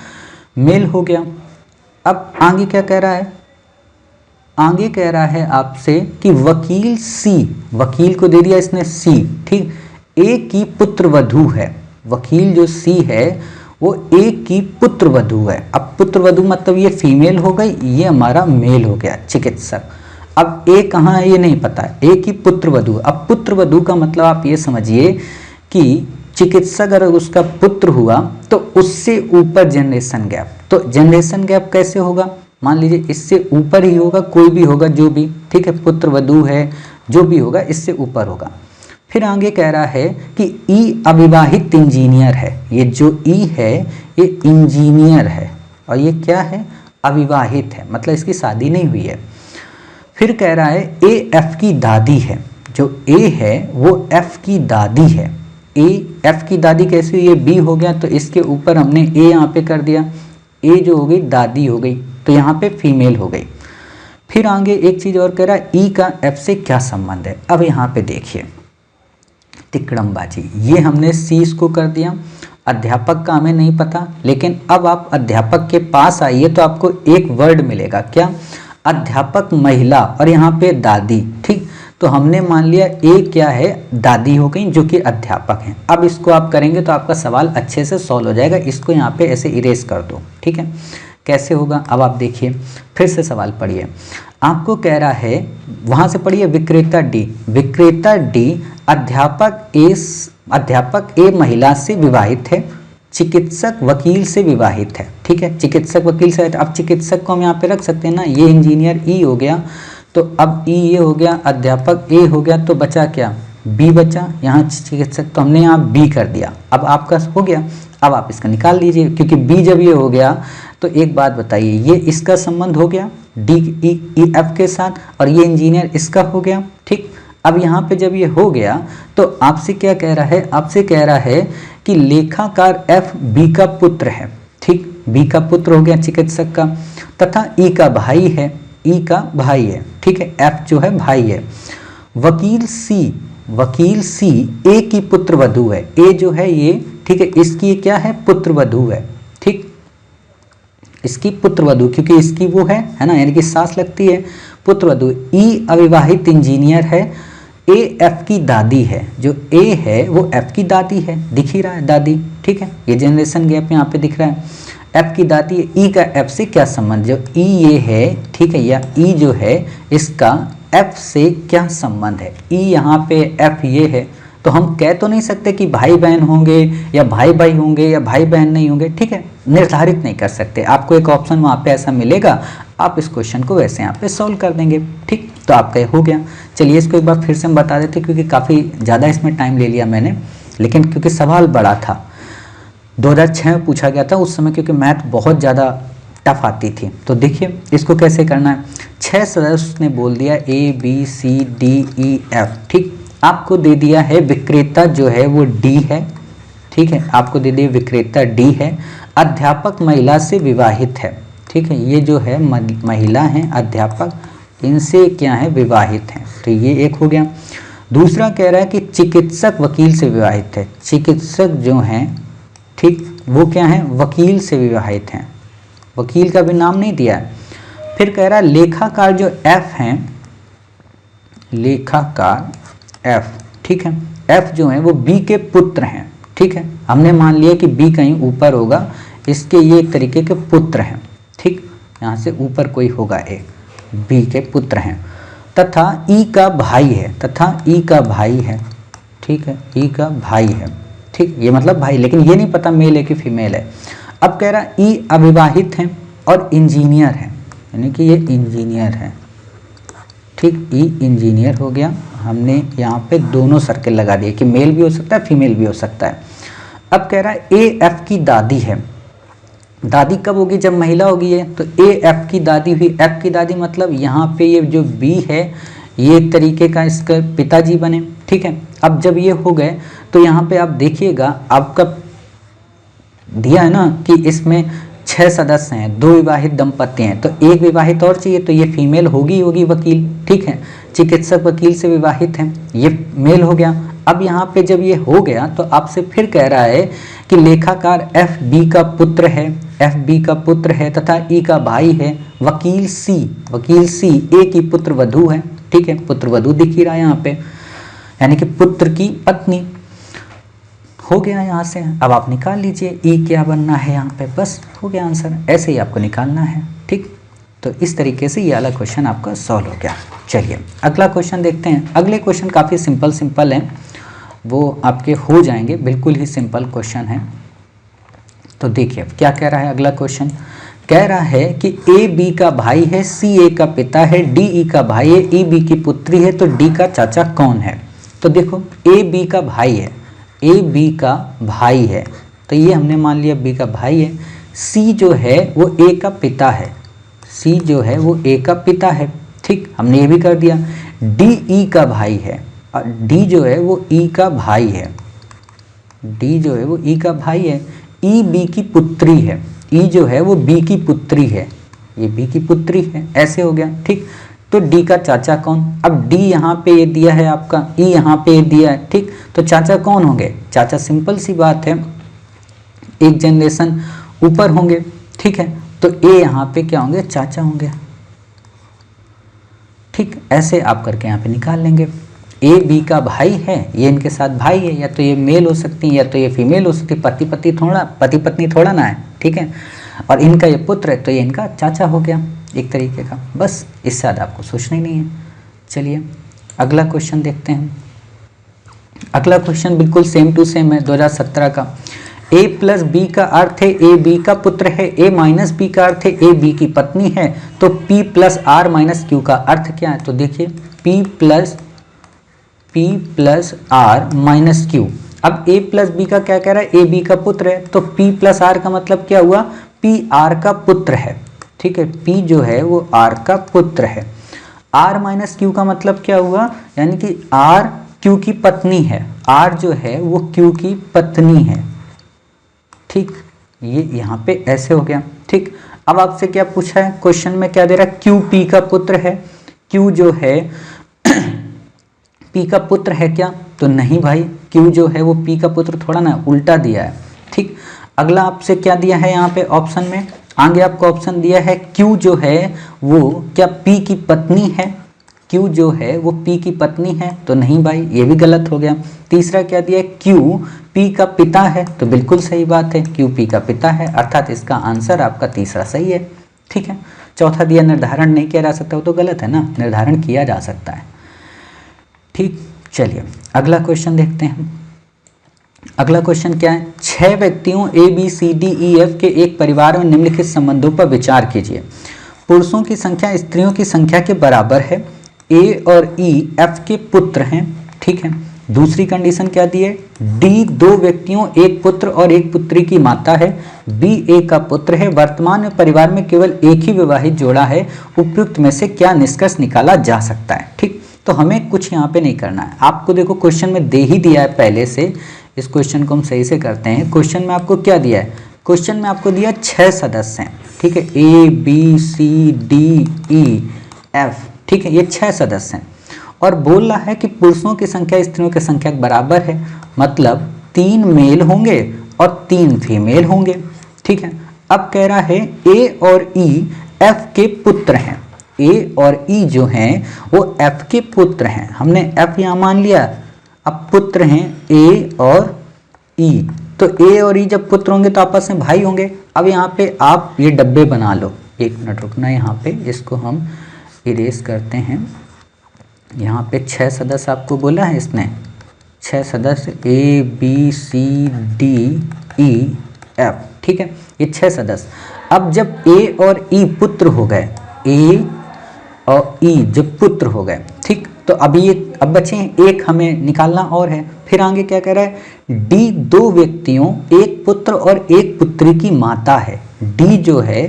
मेल हो गया। अब आगे क्या कह रहा है, आगे कह रहा है आपसे कि वकील सी, वकील को दे दिया इसने सी। ठीक, ए की पुत्र वधू है, वकील जो सी है वो ए की पुत्र वधू है। अब पुत्र वधू मतलब ये फीमेल हो गई, ये हमारा मेल हो गया चिकित्सक। अब ए कहाँ है ये नहीं पता, ए की पुत्र वधू। अब पुत्र वधू का मतलब आप ये समझिए कि चिकित्सक अगर उसका पुत्र हुआ तो उससे ऊपर जनरेशन गैप, तो जनरेशन गैप कैसे होगा, मान लीजिए इससे ऊपर ही होगा, कोई भी होगा जो भी, ठीक है, पुत्र वधू है जो भी होगा इससे ऊपर होगा। फिर आगे कह रहा है कि ई अविवाहित इंजीनियर है, ये जो ई है ये इंजीनियर है और ये क्या है, अविवाहित है, मतलब इसकी शादी नहीं हुई है। फिर कह रहा है ए एफ की दादी है, जो ए है वो एफ की दादी है। ए एफ की दादी कैसे हुई, ये बी हो गया तो इसके ऊपर हमने ए यहाँ पे कर दिया, ए जो हो गई दादी हो गई तो यहाँ पे फीमेल हो गई। फिर आगे एक चीज़ और कह रहा है ई का एफ से क्या संबंध है। अब यहाँ पे देखिए तिकड़मबाजी, ये हमने सी इसको कर दिया, अध्यापक का हमें नहीं पता, लेकिन अब आप अध्यापक के पास आइए तो आपको एक वर्ड मिलेगा, क्या, अध्यापक महिला और यहाँ पे दादी। ठीक, तो हमने मान लिया ए क्या है, दादी हो गई जो कि अध्यापक हैं। अब इसको आप करेंगे तो आपका सवाल अच्छे से सॉल्व हो जाएगा। इसको यहाँ पे ऐसे इरेज कर दो, ठीक है, कैसे होगा। अब आप देखिए फिर से सवाल पढ़िए, आपको कह रहा है वहाँ से पढ़िए विक्रेता डी, विक्रेता डी अध्यापक ए महिला से विवाहित है, चिकित्सक वकील से विवाहित है। ठीक है, चिकित्सक वकील से, अब चिकित्सक को हम यहाँ पे रख सकते हैं ना, ये इंजीनियर ई हो गया, तो अब ई ये हो गया, अध्यापक ए हो गया, तो बचा क्या, बी बचा, यहाँ चिकित्सक तो हमने यहाँ बी कर दिया। अब आपका हो गया, अब आप इसका निकाल लीजिए, क्योंकि बी जब ये हो गया तो एक बात बताइए, ये इसका संबंध हो गया, डी ई एफ के साथ, और ये इंजीनियर इसका हो गया। ठीक, अब यहाँ पे जब ये हो गया तो आपसे क्या कह रहा है, आपसे कह रहा है कि लेखाकार एफ बी का पुत्र है। ठीक, बी का पुत्र हो गया चिकित्सक का, तथा ई का भाई है, ई का भाई है। ठीक है, एफ जो है भाई है। वकील सी ए की पुत्र वधू है। ए जो है ये, ठीक है, इसकी क्या है, पुत्र वधू है। ठीक, इसकी पुत्र वधू, क्योंकि इसकी वो है ना, यानी कि सास लगती है, पुत्र वधू। ई अविवाहित इंजीनियर है। ए एफ की दादी है, जो ए है वो एफ की दादी है, दिख ही रहा है दादी। ठीक है, ये जनरेशन गैप यहाँ पे दिख रहा है, एफ की दादी है। ई का एफ से क्या संबंध, जो ई ये है, ठीक है, या ई जो है इसका एफ से क्या संबंध है। ई यहाँ पे, एफ ये है, तो हम कह तो नहीं सकते कि भाई बहन होंगे या भाई भाई होंगे या भाई बहन नहीं होंगे। ठीक है, निर्धारित नहीं कर सकते। आपको एक ऑप्शन वहाँ पे ऐसा मिलेगा, आप इस क्वेश्चन को वैसे यहाँ पे सॉल्व कर देंगे। ठीक, तो आपका ये हो गया। चलिए इसको एक बार फिर से हम बता देते, क्योंकि काफ़ी ज़्यादा इसमें टाइम ले लिया मैंने, लेकिन क्योंकि सवाल बड़ा था, 2006 में पूछा गया था उस समय, क्योंकि मैथ बहुत ज़्यादा टफ आती थी। तो देखिए इसको कैसे करना है। 6 सदस्य ने बोल दिया A B C D E F. ठीक, आपको दे दिया है विक्रेता जो है वो डी है। ठीक है, आपको दे दिया विक्रेता डी है। अध्यापक महिला से विवाहित है। ठीक है, ये जो है महिला हैं अध्यापक, इनसे क्या है, विवाहित हैं। तो ये एक हो गया। दूसरा कह रहा है कि चिकित्सक वकील से विवाहित है। चिकित्सक जो हैं, ठीक, वो क्या है, वकील से विवाहित हैं। वकील का भी नाम नहीं दिया है। फिर कह रहा है लेखाकार जो एफ हैं, लेखाकार एफ, ठीक है, एफ जो है वो बी के पुत्र हैं। ठीक है, हमने मान लिया कि बी कहीं ऊपर होगा, इसके ये एक तरीके के पुत्र हैं। ठीक, यहाँ से ऊपर कोई होगा एक, बी के पुत्र हैं। तथा ई का भाई है, तथा ई का भाई है। ठीक है, ई का भाई है। ठीक, ये मतलब भाई, लेकिन ये नहीं पता मेल है कि फीमेल है। अब कह रहा ई अविवाहित हैं और इंजीनियर है, यानी कि ये इंजीनियर है। ठीक, ई इंजीनियर हो गया। हमने यहाँ पे दोनों सर्कल लगा दिए कि मेल भी हो सकता है फीमेल भी हो सकता है। अब कह रहा है ए एफ की दादी है। दादी कब होगी, जब महिला होगी है, तो ए एफ की दादी हुई। एफ की दादी मतलब यहाँ पे ये जो बी है ये एक तरीके का इसका पिताजी बने। ठीक है, अब जब ये हो गए तो यहाँ पे आप देखिएगा, आपका दिया है ना कि इसमें 6 सदस्य हैं, 2 विवाहित दंपति हैं, तो एक विवाहित और चाहिए, तो ये फीमेल होगी वकील। ठीक है, चिकित्सक वकील से विवाहित हैं, ये मेल हो गया। अब यहाँ पे जब ये हो गया तो आपसे फिर कह रहा है कि लेखाकार एफ बी का पुत्र है, एफ बी का पुत्र है, तथा ई का भाई है। वकील सी ए की पुत्र वधू है। ठीक है, पुत्र वधू दिख ही रहा है यहाँ पे, यानी कि पुत्र की पत्नी हो गया। यहाँ से अब आप निकाल लीजिए ई क्या बनना है, यहाँ पे बस हो गया आंसर। ऐसे ही आपको निकालना है। ठीक, तो इस तरीके से ये वाला क्वेश्चन आपका सॉल्व हो गया। चलिए अगला क्वेश्चन देखते हैं। अगले क्वेश्चन काफ़ी सिंपल हैं, वो आपके हो जाएंगे, बिल्कुल ही सिंपल क्वेश्चन है। तो देखिए अब क्या कह रहा है अगला क्वेश्चन। कह रहा है कि ए बी का भाई है, सी ए का पिता है, डी ई का भाई है, ई बी की पुत्री है, तो डी का चाचा कौन है। तो देखो ए बी का भाई है, ए बी का भाई है, तो ये हमने मान लिया बी का भाई है। सी जो है वो ए का पिता है, सी जो है वो ए का पिता है। ठीक, हमने ये भी कर दिया। डी ई का भाई है, और डी जो है वो ई का भाई है, डी जो है वो ई का भाई है। ई बी की पुत्री है, ई जो है वो बी की पुत्री है, ये बी की पुत्री है। ऐसे हो गया। ठीक, तो डी का चाचा कौन। अब डी यहाँ पे ये दिया है आपका, ई यहाँ पे ये दिया है। ठीक, तो चाचा कौन होंगे, चाचा सिंपल सी बात है, एक जनरेशन ऊपर होंगे। ठीक है, तो ए यहाँ पे क्या होंगे, चाचा होंगे। ठीक, ऐसे आप करके यहाँ पे निकाल लेंगे। ए बी का भाई है, ये इनके साथ भाई है, या तो ये मेल हो सकती है या तो ये फीमेल हो सकती है, पति पत्नी थोड़ा ना है। ठीक है, और इनका ये पुत्र है, तो ये इनका चाचा हो गया एक तरीके का। बस इससे ज़्यादा आपको सोचना ही नहीं है। चलिए अगला क्वेश्चन देखते हैं। अगला क्वेश्चन बिल्कुल सेम टू सेम है, 2017 का। ए प्लस बी का अर्थ है ए बी का पुत्र है, ए माइनस बी का अर्थ है ए बी की पत्नी है, तो P plus R minus Q का अर्थ क्या है। तो देखिए P plus R minus Q. अब ए प्लस बी का क्या कह रहा है, ए बी का पुत्र है, तो पी प्लस आर का मतलब क्या हुआ, पी आर का पुत्र है। ठीक है, P जो है वो R का पुत्र है। R माइनस Q का मतलब क्या हुआ, यानी कि R Q की पत्नी है, R जो है वो Q की पत्नी है। ठीक, ये यहाँ पे ऐसे हो गया। ठीक, अब आपसे क्या पूछा है क्वेश्चन में, क्या दे रहा है, Q P का पुत्र है। Q जो है P का पुत्र है क्या, तो नहीं भाई, Q जो है वो P का पुत्र थोड़ा ना, उल्टा दिया है। ठीक, अगला आपसे क्या दिया है यहाँ पे ऑप्शन में, आगे आपको ऑप्शन दिया है Q जो है वो क्या P की पत्नी है, Q जो है वो P की पत्नी है, तो नहीं भाई, ये भी गलत हो गया। तीसरा क्या दिया है, Q P का पिता है, तो बिल्कुल सही बात है, Q P का पिता है, अर्थात इसका आंसर आपका तीसरा सही है। ठीक है, चौथा दिया निर्धारण नहीं किया जा सकता, वो तो गलत है ना, निर्धारण किया जा सकता है। ठीक, चलिए अगला क्वेश्चन देखते हैं। अगला क्वेश्चन क्या है, 6 व्यक्तियों ABCDEF के एक परिवार में निम्नलिखित संबंधों पर विचार कीजिए। पुरुषों की संख्या स्त्रियों की संख्या के बराबर है, A और E F के पुत्र हैं। ठीक है, दूसरी कंडीशन क्या दी है, D 2 व्यक्तियों, एक पुत्र और एक पुत्री की माता है, B A का पुत्र है, वर्तमान में परिवार में केवल एक ही विवाहित जोड़ा है, उपयुक्त में से क्या निष्कर्ष निकाला जा सकता है। ठीक, तो हमें कुछ यहाँ पे नहीं करना है, आपको देखो क्वेश्चन में दे ही दिया है पहले से, इस क्वेश्चन को हम सही से करते हैं। क्वेश्चन में आपको क्या दिया है, क्वेश्चन में आपको दिया 6 सदस्य हैं। ठीक है, A B C D E F, ठीक है, ये 6 सदस्य हैं और बोल रहा है कि पुरुषों की संख्या स्त्रियों की संख्या के बराबर है, मतलब 3 मेल होंगे और 3 फीमेल होंगे। ठीक है, अब कह रहा है A और E F के पुत्र हैं, A और E जो हैं वो F के पुत्र हैं, हमने F यहाँ मान लिया, अब पुत्र हैं A और E, तो A और E जब पुत्र होंगे तो आपस में भाई होंगे। अब यहाँ पे आप ये डब्बे बना लो, एक मिनट रुकना, यहाँ पे इसको हम इरेज करते हैं। यहाँ पे 6 सदस्य आपको बोला है इसने, 6 सदस्य A B C D E F, ठीक है, ये 6 सदस्य। अब जब A और E पुत्र हो गए, A और E जब पुत्र हो गए, ठीक, तो अब बचे एक हमें निकालना और है। फिर आगे क्या कह रहा है, D 2 व्यक्तियों, एक पुत्र और एक पुत्री की माता है। D जो है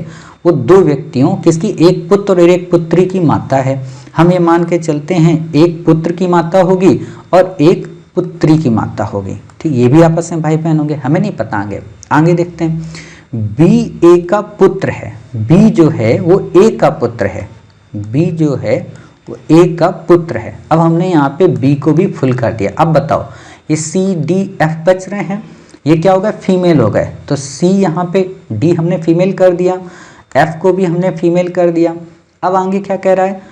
वो 2 व्यक्तियों, किसकी, एक पुत्र और एक पुत्री की माता है। हम ये मान के चलते हैं एक पुत्र की माता होगी और एक पुत्री की माता होगी। ठीक, ये भी आपस में भाई बहन होंगे, हमें नहीं पता। आगे देखते हैं, B A का पुत्र है, B जो है वो A का पुत्र है, B जो है वो A का पुत्र है। अब हमने यहाँ पे B को भी फुल कर दिया। अब बताओ ये C D F बच रहे हैं, ये क्या होगा, फीमेल हो गए, तो C यहाँ पे D हमने फीमेल कर दिया, F को भी हमने फीमेल कर दिया। अब आगे क्या कह रहा है,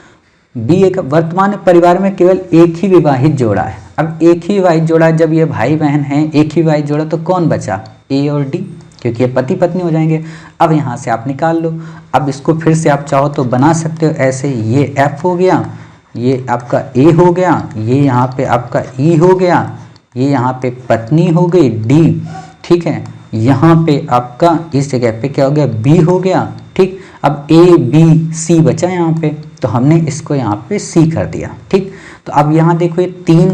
B एक वर्तमान परिवार में केवल एक ही विवाहित जोड़ा है। अब एक ही विवाहित जोड़ा, जब ये भाई बहन हैं, एक ही विवाहित जोड़ा, तो कौन बचा, A और D, क्योंकि ये पति पत्नी हो जाएंगे। अब यहाँ से आप निकाल लो। अब इसको फिर से आप चाहो तो बना सकते हो ऐसे, ये F हो गया, ये आपका A हो गया, ये यहाँ पे आपका E हो गया, ये यहाँ पे पत्नी हो गई D, ठीक है, यहाँ पे आपका इस जगह पे क्या हो गया, B हो गया। ठीक, अब A B C बचा यहाँ पे, तो हमने इसको यहाँ पे C कर दिया। ठीक, तो अब यहाँ देखो ये 3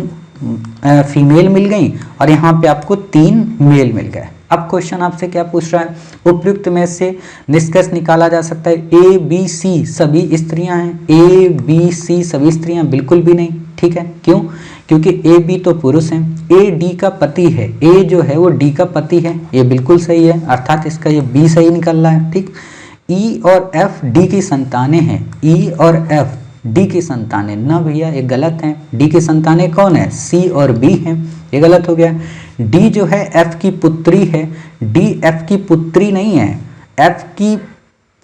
फीमेल मिल गई और यहाँ पे आपको 3 मेल मिल गए। अब क्वेश्चन आपसे क्या पूछ रहा है, उपयुक्त में से निष्कर्ष निकाला जा सकता है। A B C सभी स्त्रियां हैं, A B C सभी स्त्रियां बिल्कुल भी नहीं। ठीक है, क्यों, क्योंकि A B तो पुरुष हैं, A D का पति है, A जो है वो D का पति है, ये बिल्कुल सही है, अर्थात इसका ये B सही निकल रहा है। ठीक, E और F D की संतानें हैं, E और F D की संतानें, ना भैया ये गलत है, D की संतानें कौन है, C और B हैं, ये गलत हो गया। D जो है F की पुत्री है, D F की पुत्री नहीं है, F की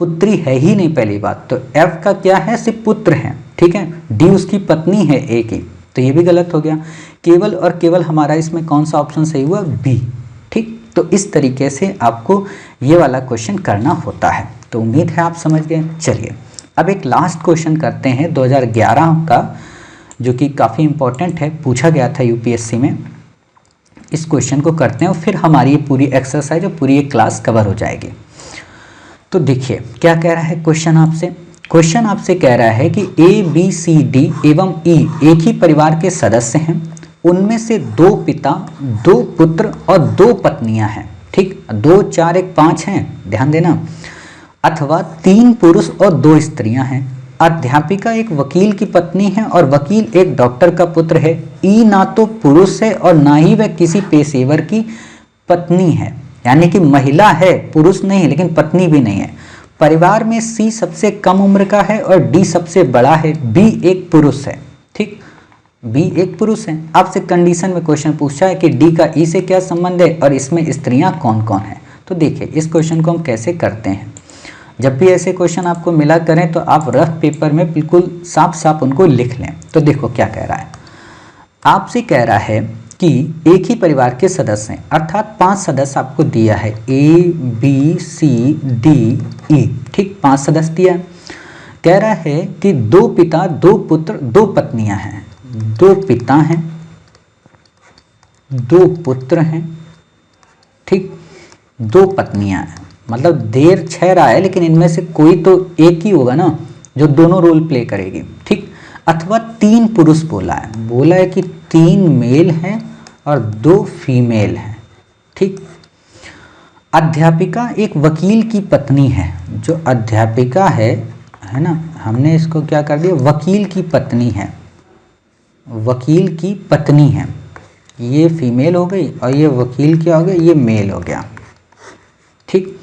पुत्री है ही नहीं पहली बात, तो F का क्या है, सिर्फ पुत्र है। ठीक है, D उसकी पत्नी है A की, तो ये भी गलत हो गया। केवल और केवल हमारा इसमें कौन सा ऑप्शन सही हुआ, B। ठीक, तो इस तरीके से आपको ये वाला क्वेश्चन करना होता है। तो उम्मीद है आप समझ गए। चलिए अब एक लास्ट क्वेश्चन करते हैं 2011 का, जो कि काफ़ी इंपॉर्टेंट है, पूछा गया था यूपीएससी में। इस क्वेश्चन को करते हैं और फिर हमारी ये पूरी एक्सरसाइज और पूरी एक क्लास कवर हो जाएगी। तो देखिए क्या कह रहा है क्वेश्चन आपसे, क्वेश्चन आपसे कह रहा है कि A B C D एवं E एक ही परिवार के सदस्य हैं, उनमें से 2 पिता, 2 पुत्र और 2 पत्नियां हैं। ठीक, 2 4 1 5 हैं, ध्यान देना। अथवा 3 पुरुष और 2 स्त्रियां हैं। अध्यापिका एक वकील की पत्नी है और वकील एक डॉक्टर का पुत्र है। ई ना तो पुरुष है और ना ही वह किसी पेशेवर की पत्नी है, यानी कि महिला है, पुरुष नहीं है, लेकिन पत्नी भी नहीं है। परिवार में सी सबसे कम उम्र का है और डी सबसे बड़ा है। बी एक पुरुष है, ठीक, बी एक पुरुष है। आपसे कंडीशन में क्वेश्चन पूछा है कि डी का ई से क्या संबंध है और इसमें स्त्रियां कौन कौन है। तो देखिए इस क्वेश्चन को हम कैसे करते हैं। जब भी ऐसे क्वेश्चन आपको मिला करें तो आप रफ पेपर में बिल्कुल साफ साफ उनको लिख लें। तो देखो क्या कह रहा है, आपसे कह रहा है कि एक ही परिवार के सदस्य हैं, अर्थात 5 सदस्य आपको दिया है, ए बी सी डी ई, ठीक, 5 सदस्य दिया है। कह रहा है कि 2 पिता 2 पुत्र 2 पत्नियां हैं। 2 पिता हैं, 2 पुत्र हैं, ठीक, 2 पत्नियां हैं। मतलब देर 6 रहा है, लेकिन इनमें से कोई तो एक ही होगा ना जो दोनों रोल प्ले करेगी, ठीक। अथवा 3 पुरुष बोला है कि 3 मेल हैं और 2 फीमेल हैं, ठीक। अध्यापिका एक वकील की पत्नी है। जो अध्यापिका है ना, हमने इसको क्या कर दिया, वकील की पत्नी है, वकील की पत्नी है। ये फीमेल हो गई और ये वकील क्या हो गया, ये मेल हो गया, ठीक।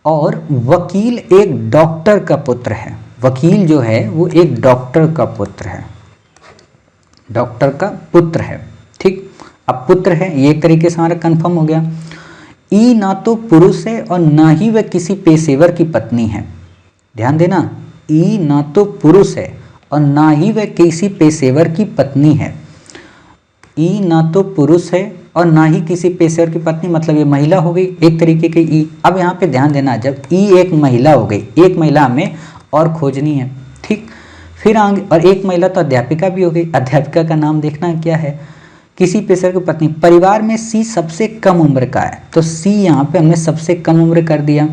और वकील एक डॉक्टर का पुत्र है। वकील जो है वो एक डॉक्टर का पुत्र है, डॉक्टर का पुत्र है, ठीक। अब पुत्र है, ये एक तरीके से हमारा कंफर्म हो गया। ई ना तो पुरुष है और ना ही वह किसी पेशेवर की पत्नी है। ध्यान देना, ई ना तो पुरुष है और ना ही वह किसी पेशेवर की पत्नी है। ई ना तो पुरुष है और ना ही किसी पेशेवर की पत्नी, मतलब ये महिला हो गई एक तरीके की ई। अब यहाँ पे ध्यान देना, जब ई एक महिला हो गई, एक महिला हमें और खोजनी है, ठीक। फिर आगे, और एक महिला तो अध्यापिका भी हो गई। अध्यापिका का नाम देखना क्या है, किसी पेशेवर की पत्नी। परिवार में सी सबसे कम उम्र का है, तो सी यहाँ पे हमने सबसे कम उम्र कर दिया।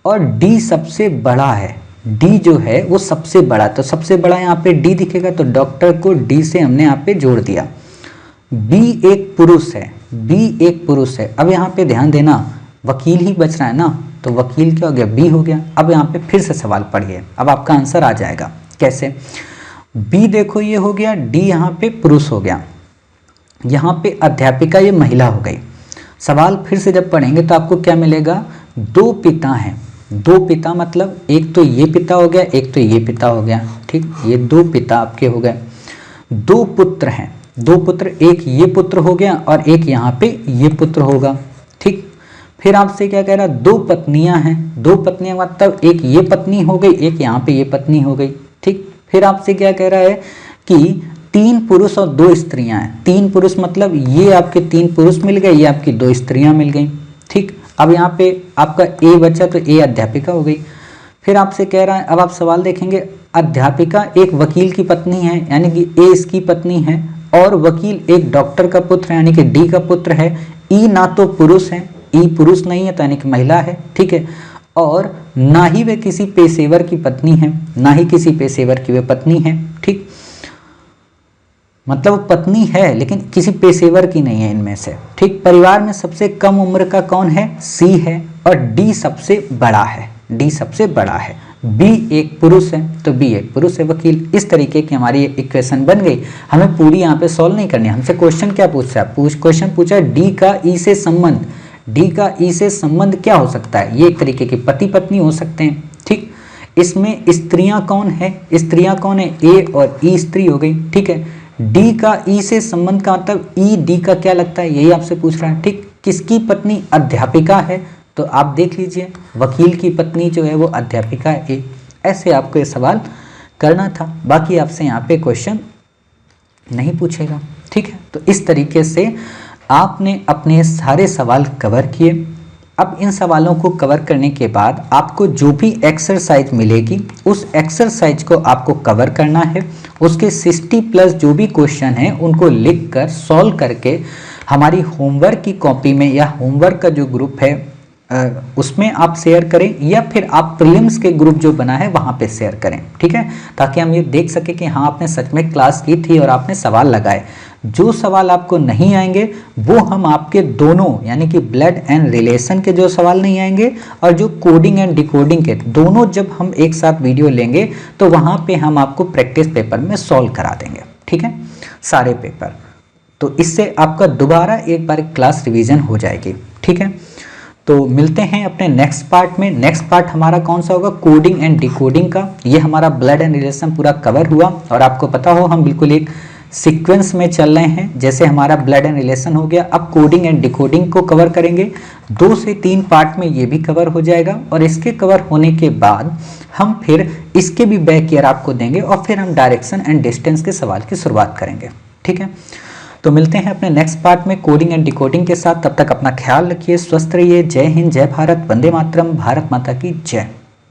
और डी सबसे बड़ा है, डी जो है वो सबसे बड़ा, तो सबसे बड़ा यहाँ पे डी दिखेगा, तो डॉक्टर को डी से हमने यहाँ पे जोड़ दिया। बी एक पुरुष है, बी एक पुरुष है। अब यहाँ पे ध्यान देना, वकील ही बच रहा है ना, तो वकील क्या हो गया, बी हो गया। अब यहाँ पे फिर से सवाल पढ़िए, अब आपका आंसर आ जाएगा। कैसे, बी देखो ये हो गया, डी यहाँ पे पुरुष हो गया, यहाँ पे अध्यापिका ये महिला हो गई। सवाल फिर से जब पढ़ेंगे तो आपको क्या मिलेगा, 2 पिता हैं। 2 पिता मतलब एक तो ये पिता हो गया, एक तो ये पिता हो गया, ठीक, ये 2 पिता आपके हो गए। 2 पुत्र हैं, 2 पुत्र, एक ये पुत्र हो गया और एक यहाँ पे ये पुत्र होगा, ठीक। फिर आपसे क्या कह रहा है, 2 पत्नियां हैं। 2 पत्नियां मतलब एक ये पत्नी हो गई, एक यहाँ पे ये पत्नी हो गई, ठीक। फिर आपसे क्या कह रहा है कि 3 पुरुष और 2 स्त्रियां हैं। 3 पुरुष मतलब ये आपके 3 पुरुष मिल गए, ये आपकी 2 स्त्रियां मिल गई, ठीक। अब यहाँ पे आपका ए बचा, तो ए अध्यापिका हो गई। फिर आपसे कह रहा है, अब आप सवाल देखेंगे, अध्यापिका एक वकील की पत्नी है, यानी कि ए इसकी पत्नी है, और वकील एक डॉक्टर का पुत्र है, यानी कि डी का पुत्र है। ई ना तो पुरुष है, ई पुरुष नहीं है, तो यानी कि महिला है, ठीक है। और ना ही वे किसी पेशेवर की पत्नी है, ना ही किसी पेशेवर की वे पत्नी है, ठीक। मतलब पत्नी है लेकिन किसी पेशेवर की नहीं है इनमें से, ठीक। परिवार में सबसे कम उम्र का कौन है, सी है, और डी सबसे बड़ा है, डी सबसे बड़ा है। बी एक पुरुष है, तो बी एक पुरुष है, वकील। इस तरीके की हमारी इक्वेशन बन गई। हमें पूरी यहाँ पे सॉल्व नहीं करनी है। हमसे क्वेश्चन क्या पूछ रहा है, क्वेश्चन पूछा डी का ई से संबंध। डी का ई से संबंध क्या हो सकता है, ये एक तरीके की पति पत्नी हो सकते हैं, ठीक। इसमें स्त्रियां कौन है, स्त्रियां कौन है, ए और ई स्त्री हो गई, ठीक है। डी का ई से संबंध का मतलब ई डी का क्या लगता है, यही आपसे पूछ रहा है, ठीक। किसकी पत्नी, अध्यापिका है, तो आप देख लीजिए वकील की पत्नी जो है वो अध्यापिका है। ऐसे आपको ये सवाल करना था, बाकी आपसे यहाँ पे क्वेश्चन नहीं पूछेगा, ठीक है। तो इस तरीके से आपने अपने सारे सवाल कवर किए। अब इन सवालों को कवर करने के बाद आपको जो भी एक्सरसाइज मिलेगी उस एक्सरसाइज को आपको कवर करना है। उसके 60+ जो भी क्वेश्चन हैं उनको लिखकर सॉल्व करके हमारी होमवर्क की कॉपी में या होमवर्क का जो ग्रुप है उसमें आप शेयर करें, या फिर आप प्रीलिम्स के ग्रुप जो बना है वहाँ पे शेयर करें, ठीक है, ताकि हम ये देख सकें कि हाँ आपने सच में क्लास की थी और आपने सवाल लगाए। जो सवाल आपको नहीं आएंगे वो हम आपके दोनों यानी कि ब्लड एंड रिलेशन के जो सवाल नहीं आएंगे और जो कोडिंग एंड डिकोडिंग के दोनों जब हम एक साथ वीडियो लेंगे तो वहां पे हम आपको प्रैक्टिस पेपर में सॉल्व करा देंगे, ठीक है, सारे पेपर। तो इससे आपका दोबारा एक बार क्लास रिवीजन हो जाएगी, ठीक है। तो मिलते हैं अपने नेक्स्ट पार्ट में। नेक्स्ट पार्ट हमारा कौन सा होगा, कोडिंग एंड डिकोडिंग का। ये हमारा ब्लड एंड रिलेशन पूरा कवर हुआ और आपको पता हो हम बिल्कुल एक सीक्वेंस में चल रहे हैं। जैसे हमारा ब्लड एंड रिलेशन हो गया, अब कोडिंग एंड डिकोडिंग को कवर करेंगे। 2 से 3 पार्ट में ये भी कवर हो जाएगा और इसके कवर होने के बाद हम फिर इसके भी बैक ईयर आपको देंगे और फिर हम डायरेक्शन एंड डिस्टेंस के सवाल की शुरुआत करेंगे, ठीक है। तो मिलते हैं अपने नेक्स्ट पार्ट में कोडिंग एंड डिकोडिंग के साथ। तब तक अपना ख्याल रखिए, स्वस्थ रहिए। जय हिंद, जय भारत, वंदे मातरम, भारत माता की जय।